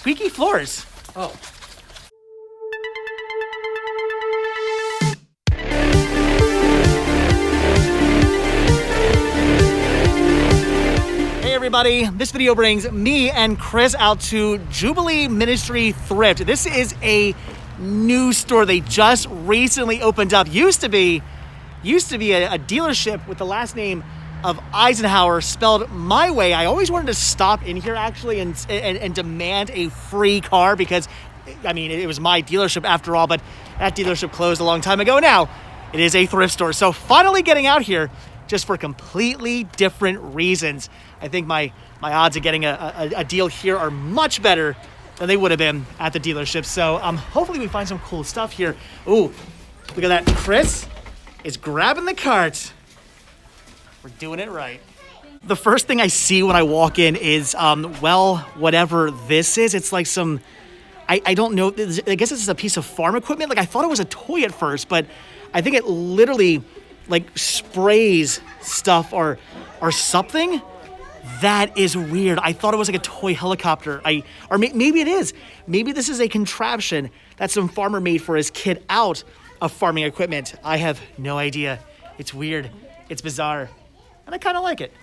squeaky floors. Oh. Hey everybody, this video brings me and Chris out to Jubilee Ministries Thrift. This is a new store they just recently opened up. Used to be a dealership with the last name of Eisenhower spelled my way. I always wanted to stop in here actually and demand a free car because, I mean, it was my dealership after all, but that dealership closed a long time ago. Now it is a thrift store. So finally getting out here just for completely different reasons. I think my odds of getting a deal here are much better than they would have been at the dealership. So hopefully we find some cool stuff here. Ooh, look at that. Chris is grabbing the cart. We're doing it right. The first thing I see when I walk in is, well, whatever this is. It's like some, I don't know. I guess this is a piece of farm equipment. Like I thought it was a toy at first, but I think it literally like sprays stuff or something. That is weird. I thought it was like a toy helicopter. Maybe it is. Maybe this is a contraption that some farmer made for his kid out of farming equipment. I have no idea. It's weird. It's bizarre. And I kind of like it.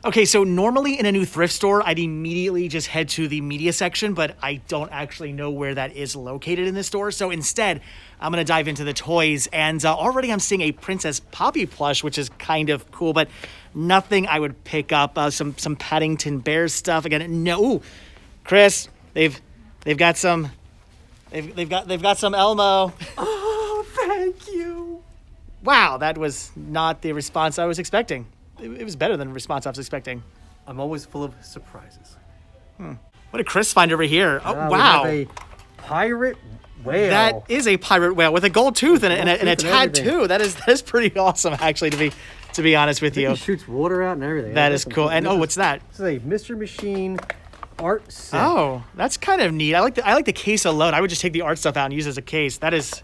Okay, so normally in a new thrift store, I'd immediately just head to the media section, but I don't actually know where that is located in this store. So instead, I'm going to dive into the toys. And already I'm seeing a Princess Poppy plush, which is kind of cool, but nothing I would pick up. Some Paddington Bear stuff. Again, no. Chris, they've got some Elmo. Oh, thank you. Wow, that was not the response I was expecting. It was better than the response I was expecting. I'm always full of surprises. What did Chris find over here? Oh, wow. We have a pirate whale. That is a pirate whale with a gold tooth and a tattoo. That is pretty awesome, actually, to be honest with you. He shoots water out and everything. That is cool. And what's that? This is a Mr. Machine art set. Oh, that's kind of neat. I like the case alone. I would just take the art stuff out and use it as a case. That is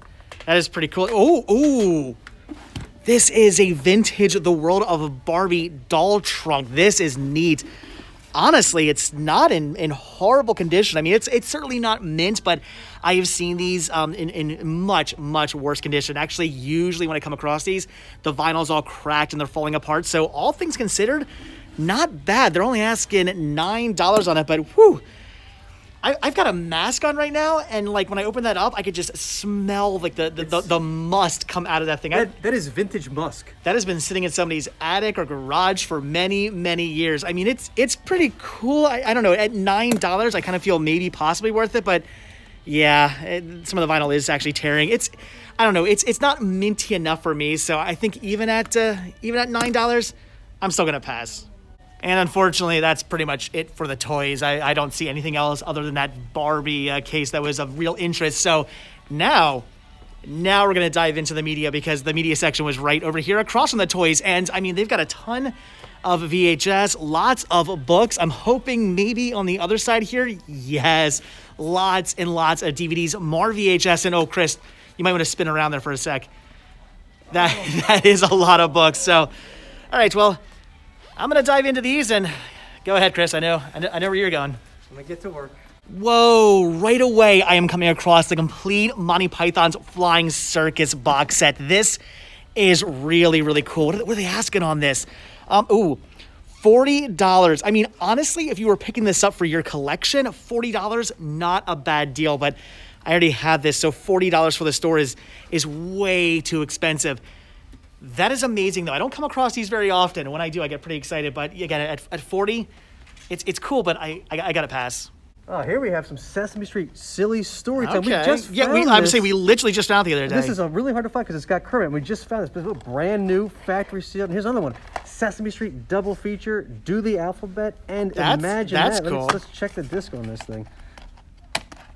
pretty cool. Ooh. This is a vintage The World of Barbie doll trunk. This is neat. Honestly, it's not in horrible condition. I mean, it's certainly not mint, but I have seen these in much, much worse condition. Actually, usually when I come across these, the vinyl's all cracked and they're falling apart. So all things considered, not bad. They're only asking $9 on it, but whew. I've got a mask on right now, and like when I open that up, I could just smell like the must come out of that thing. That is vintage musk. That has been sitting in somebody's attic or garage for many, many years. I mean, it's pretty cool. I don't know. At $9, I kind of feel maybe possibly worth it, but yeah, some of the vinyl is actually tearing. I don't know. It's not minty enough for me. So I think even at $9, I'm still gonna pass. And unfortunately, that's pretty much it for the toys. I don't see anything else other than that Barbie case that was of real interest. So now we're going to dive into the media because the media section was right over here across from the toys. And I mean, they've got a ton of VHS, lots of books. I'm hoping maybe on the other side here, yes, lots and lots of DVDs, more VHS. And oh, Chris, you might want to spin around there for a sec. That is a lot of books. So, all right, well, I'm going to dive into these and go ahead, Chris. I know where you're going. I'm going to get to work. Whoa, right away I am coming across the complete Monty Python's Flying Circus box set. This is really, really cool. What are they asking on this? $40. I mean, honestly, if you were picking this up for your collection, $40, not a bad deal. But I already have this, so $40 for the store is way too expensive. That is amazing, though. I don't come across these very often. When I do, I get pretty excited. But again, at 40, it's cool, but I got to pass. Oh, here we have some Sesame Street silly story time. Okay. We just found I would say we literally just found it the other day. This is really hard to find because it's got Kermit. We just found this brand new factory sealed. And here's another one. Sesame Street double feature, Do the Alphabet, and Imagine That's That. cool. Let's check the disc on this thing.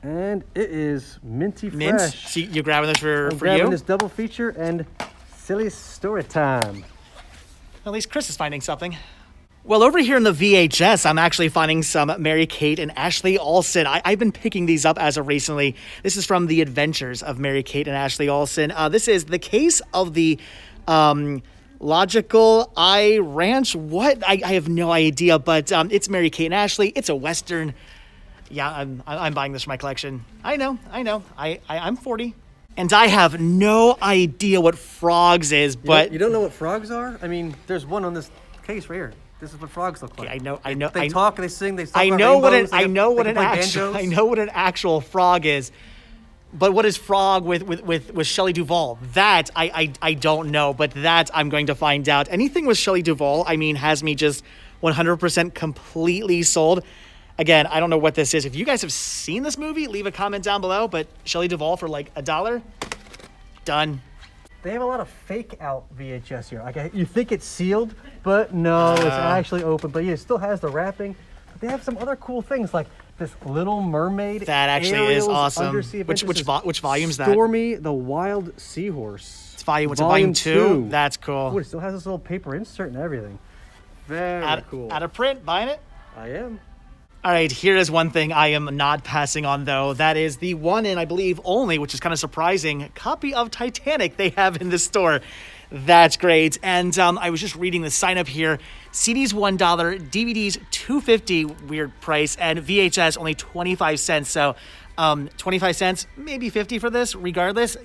And it is minty Mint? fresh. So you're grabbing this for I'm grabbing you? this double feature and silly story time. At least Chris is finding something. Well, over here in the VHS, I'm actually finding some Mary-Kate and Ashley Olsen. I've been picking these up as of recently. This is from The Adventures of Mary-Kate and Ashley Olsen. This is the case of the Logical Eye Ranch. What? I have no idea, but it's Mary-Kate and Ashley. It's a Western. Yeah, I'm buying this for my collection. I know. I'm 40. And I have no idea what frogs is, but... You don't know what frogs are? I mean, there's one on this case right here. This is what frogs look like. I know. They talk, they sing, they talk I about know rainbows, I know what banjos. I know what an actual frog is. But what is frog with Shelley Duvall? That I don't know, but that I'm going to find out. Anything with Shelley Duvall, I mean, has me just 100% completely sold. Again, I don't know what this is. If you guys have seen this movie, leave a comment down below. But Shelley Duvall for like $1, done. They have a lot of fake out VHS here. Like you think it's sealed, but no, it's actually open. But yeah, it still has the wrapping. But they have some other cool things like this Little Mermaid. That actually is awesome. Which volume is that? Stormy the Wild Seahorse. It's volume 2. That's cool. Oh, it still has this little paper insert and everything. Very cool. Out of print, buying it? I am. All right, here is one thing I am not passing on, though. That is the one and I believe only, which is kind of surprising, copy of Titanic they have in the store. That's great. And I was just reading the sign up here. CDs $1, DVDs $2.50, weird price, and VHS only 25 cents. So 25 cents, maybe 50 for this. Regardless,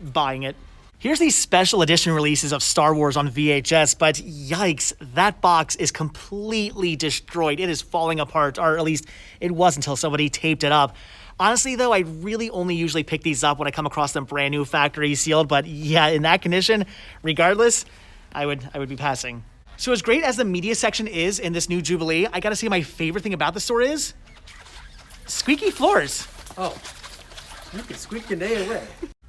buying it. Here's these special edition releases of Star Wars on VHS, but yikes, that box is completely destroyed. It is falling apart, or at least it was until somebody taped it up. Honestly, though, I really only usually pick these up when I come across them brand new factory sealed, but yeah, in that condition, regardless, I would be passing. So as great as the media section is in this new Jubilee, I gotta say my favorite thing about the store is squeaky floors. Oh, you can squeak your day away.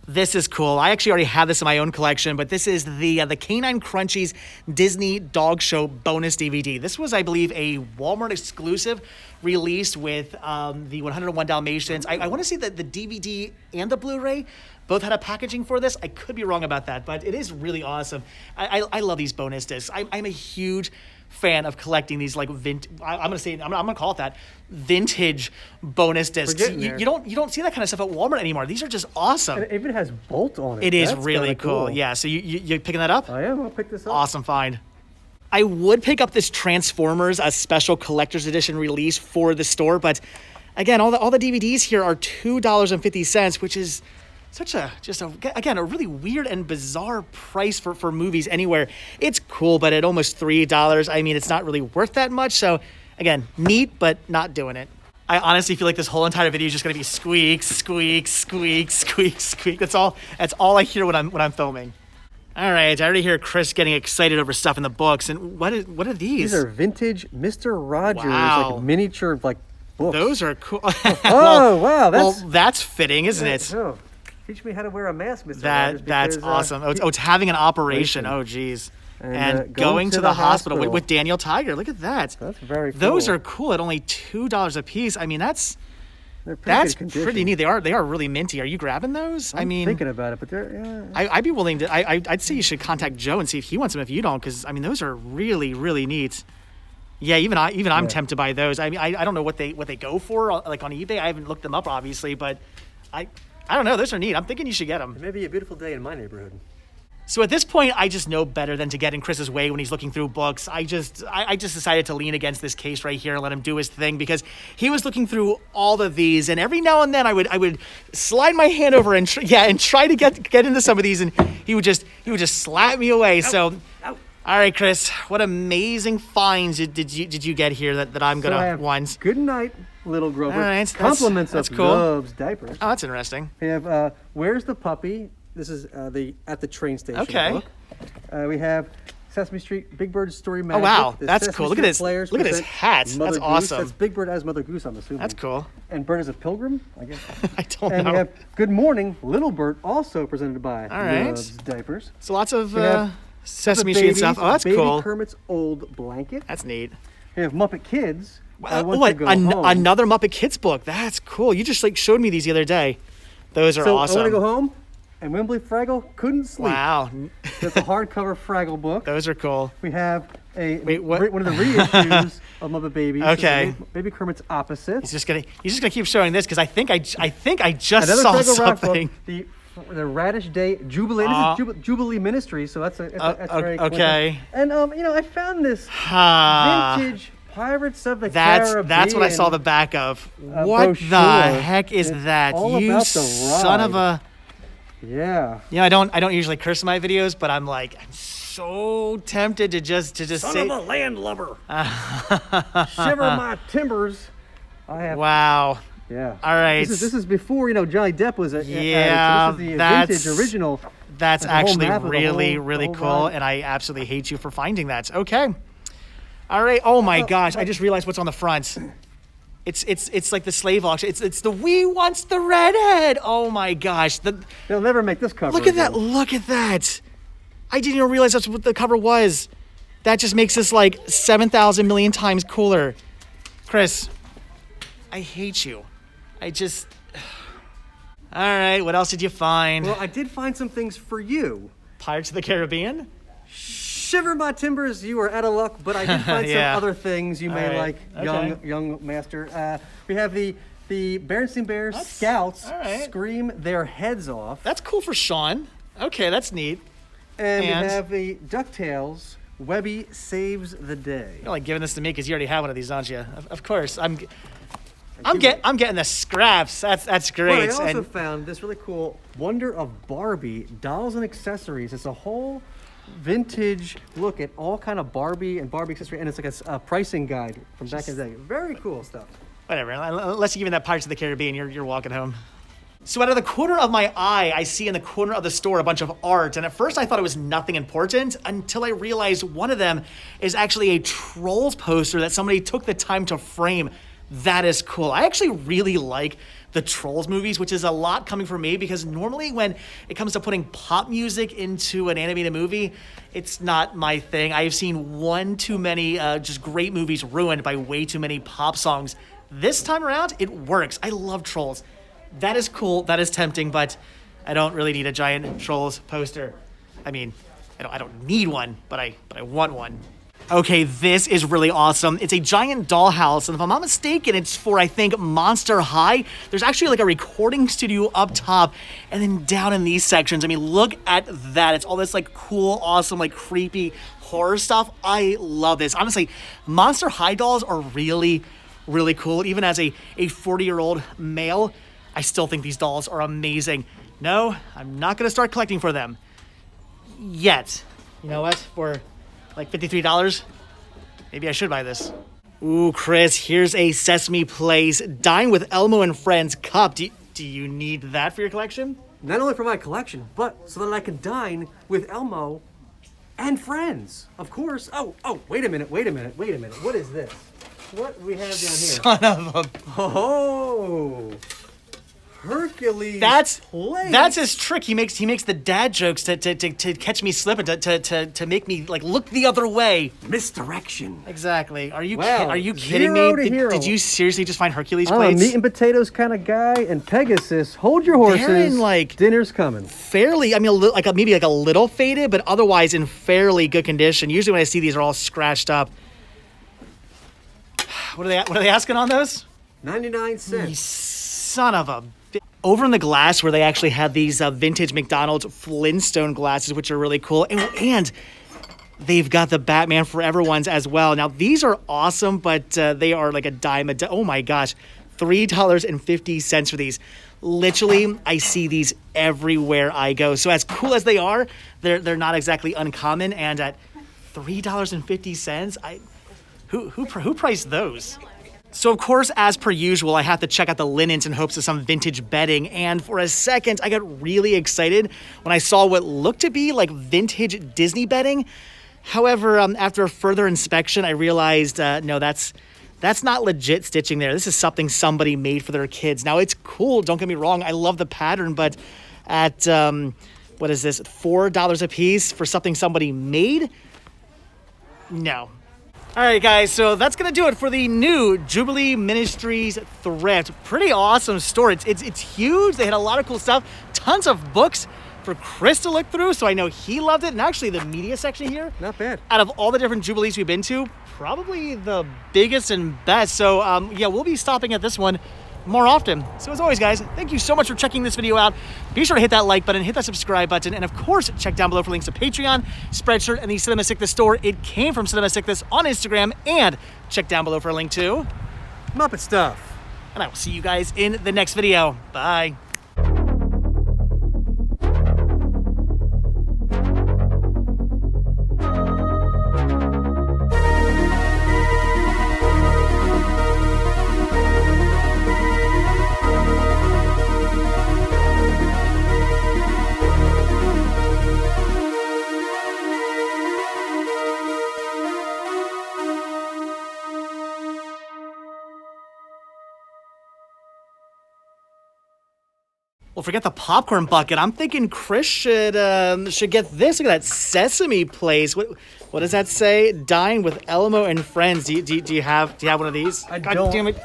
This is cool. I actually already have this in my own collection, but this is the Canine Crunchies Disney Dog Show bonus DVD. This was, I believe, a Walmart exclusive released with the 101 Dalmatians. I want to say that the DVD and the Blu-ray both had a packaging for this. I could be wrong about that, but it is really awesome. I love these bonus discs. I'm a huge fan of collecting these like I'm gonna call it that, vintage bonus discs. You don't see that kind of stuff at Walmart anymore. These are just awesome. And it even has Bolt on it. It is really cool. Yeah, so you picking that up? I am. I'll pick this up. Awesome find. I would pick up this Transformers, a special collector's edition release for the store, but again, all the DVDs here are $2.50, which is such a really weird and bizarre price for movies anywhere. It's cool, but at almost $3, I mean, it's not really worth that much. So again, neat, but not doing it. I honestly feel like this whole entire video is just gonna be squeak, squeak, squeak, squeak, squeak. That's all I hear when I'm filming. All right, I already hear Chris getting excited over stuff in the books. And what are these? These are vintage Mr. Rogers, like miniature books. Those are cool. Wow, that's fitting, isn't it? Oh. Teach me how to wear a mask, Mr. Rogers. That's awesome. It's having an operation. Oh, geez. And going to the hospital with Daniel Tiger. Look at that. That's very cool. Those are cool at only $2 a piece. I mean, that's pretty neat. They are really minty. Are you grabbing those? I'm thinking about it, but they're I'd be willing to. I'd say you should contact Joe and see if he wants them. If you don't, because I mean, those are really, really neat. Yeah, I'm tempted by those. I mean, I don't know what they go for like on eBay. I haven't looked them up obviously, but I don't know. Those are neat. I'm thinking you should get them. It may be a beautiful day in my neighborhood. So at this point, I just know better than to get in Chris's way when he's looking through books. I just decided to lean against this case right here and let him do his thing because he was looking through all of these, and every now and then I would slide my hand over and try to get into some of these, and he would just slap me away. All right, Chris, what amazing finds did you get here that I'm gonna want? Good night, little Grover. All right, compliments that's of cool. Love's diapers. Oh, that's interesting. We have Where's the Puppy? This is the At the Train Station book. We have Sesame Street, Big Bird's Story Magic. Oh wow, that's Sesame cool. Look at his hat. That's awesome. That's Big Bird as Mother Goose, I'm assuming. That's cool. And Bird as a Pilgrim, I guess. I don't know. And we have Good Morning, Little Bird, also presented by right. Love's Diapers. So lots of Sesame Street stuff. Oh, that's cool. Baby Kermit's Old Blanket. That's neat. We have Muppet Kids. Another Muppet Kids book. That's cool. You just showed me these the other day. Those are awesome. I want to go home, and Wembley Fraggle couldn't sleep. Wow. That's a hardcover Fraggle book. Those are cool. We have one of the reissues of Muppet Babies. Okay. Baby Kermit's Opposite. He's just gonna keep showing this because I think I just Another saw Fraggle something. Book, the Radish Day Jubilee. This is Jubilee Ministries, so that's very cool. Okay. And I found this vintage Pirates of the That's Caribbean. what I saw the back of. What brochure. the heck is It's that? all You about the son of ride. a. Yeah. You know, I don't usually curse in my videos, but I'm so tempted to just say. Son of a landlubber. Shiver my timbers. I have. Wow. Yeah. All right. This is before Johnny Depp was. Yeah, So this is the that's vintage original. That's Like the whole actually map of the really whole- really the whole cool, ride. and I absolutely hate you for finding that. Okay. All right. Oh my gosh! I just realized what's on the front. It's like the slave auction. It's the "We Wants the Redhead." Oh my gosh! They'll never make this cover. Look at that! again. Look at that! I didn't even realize that's what the cover was. That just makes this like 7,000 million times cooler. Chris, I hate you. I just. All right. What else did you find? Well, I did find some things for you. Pirates of the Caribbean. Shiver my timbers, you are out of luck, but I did find Yeah. some other things you may right. like, Okay. young master. We have the Berenstain Bears Scouts all right. scream their heads off, That's cool for Sean. Okay, that's neat. and we and- have the DuckTales Webby Saves the Day. You're like giving this to me because you already have one of these, don't you? Of course. I'm getting the scraps. That's But great. I also And found this really cool Wonder of Barbie dolls and accessories. It's a whole vintage look at all kind of Barbie and Barbie accessory, and it's like a pricing guide from back in the day. Very cool stuff. whatever. Unless you give me that Pirates of the Caribbean, you're walking home. So out of the corner of my eye, I see in the corner of the store a bunch of art. And at first I thought it was nothing important until I realized one of them is actually a Trolls poster that somebody took the time to frame. That is cool. I actually really like the Trolls movies, which is a lot coming from me because normally when it comes to putting pop music into an animated movie, it's not my thing. I've seen one too many just great movies ruined by way too many pop songs. This time around, it works. I love Trolls. That is cool. That is tempting, but I don't really need a giant Trolls poster. I mean, I don't need one, but I want one. Okay, this is really awesome. It's a giant dollhouse, and if I'm not mistaken, it's for, I think, Monster High. There's actually like a recording studio up top, and then down in these sections. I mean, look at that. It's all this like cool, awesome, like creepy horror stuff. I love this. Honestly, Monster High dolls are really, really cool. Even as a 40-year-old male, I still think these dolls are amazing. No, I'm not gonna start collecting for them yet. You know what? For like $53, maybe I should buy this. Ooh, Chris, here's a Sesame Place Dine with Elmo and Friends cup. Do you need that for your collection? Not only for my collection, but so that I can dine with Elmo and friends. Of course. Oh, wait a minute. What is this? What do we have down here? Son of a... Oh, Hercules. That's Place. his trick. He makes the dad jokes to catch me slipping, to make me like look the other way. Misdirection. Exactly. Are you Wow, are you kidding zero me? to hero. Did you seriously just find Hercules I'm a plates? meat and potatoes kind of guy, and Pegasus, hold your horses. They're in, like- dinner's coming. Fairly, I mean, maybe a little faded, but otherwise in fairly good condition. Usually when I see these, are all scratched up. What are they asking on those? 99 You cents. son of a... Over in the glass where they actually have these vintage McDonald's Flintstone glasses, which are really cool. And they've got the Batman Forever ones as well. Now, these are awesome, but they are like a dime. Oh my gosh, $3.50 for these. Literally, I see these everywhere I go. So as cool as they are, they're not exactly uncommon. And at $3.50, who priced those? So of course, as per usual, I have to check out the linens in hopes of some vintage bedding. And for a second, I got really excited when I saw what looked to be like vintage Disney bedding. However, after further inspection, I realized, no, that's not legit stitching there. This is something somebody made for their kids. Now, it's cool. Don't get me wrong. I love the pattern, but at, what is this, $4 a piece for something somebody made? No. All right, guys, so that's going to do it for the new Jubilee Ministries Thrift. Pretty awesome store. It's huge. They had a lot of cool stuff. Tons of books for Chris to look through, so I know he loved it. And actually, the media section here, Not bad. out of all the different Jubilees we've been to, probably the biggest and best. So, yeah, we'll be stopping at this one more often. So as always, guys, thank you so much for checking this video out. Be sure to hit that like button, hit that subscribe button, and of course, check down below for links to Patreon, Spreadshirt, and the Cinema Sickness store. It came from Cinema Sickness on Instagram, and check down below for a link to Muppet stuff. And I will see you guys in the next video. Bye. Well, forget the popcorn bucket. I'm thinking Chris should get this. Look at that Sesame Place. What does that say? Dine with Elmo and friends. Do you have one of these? I God don't. damn it.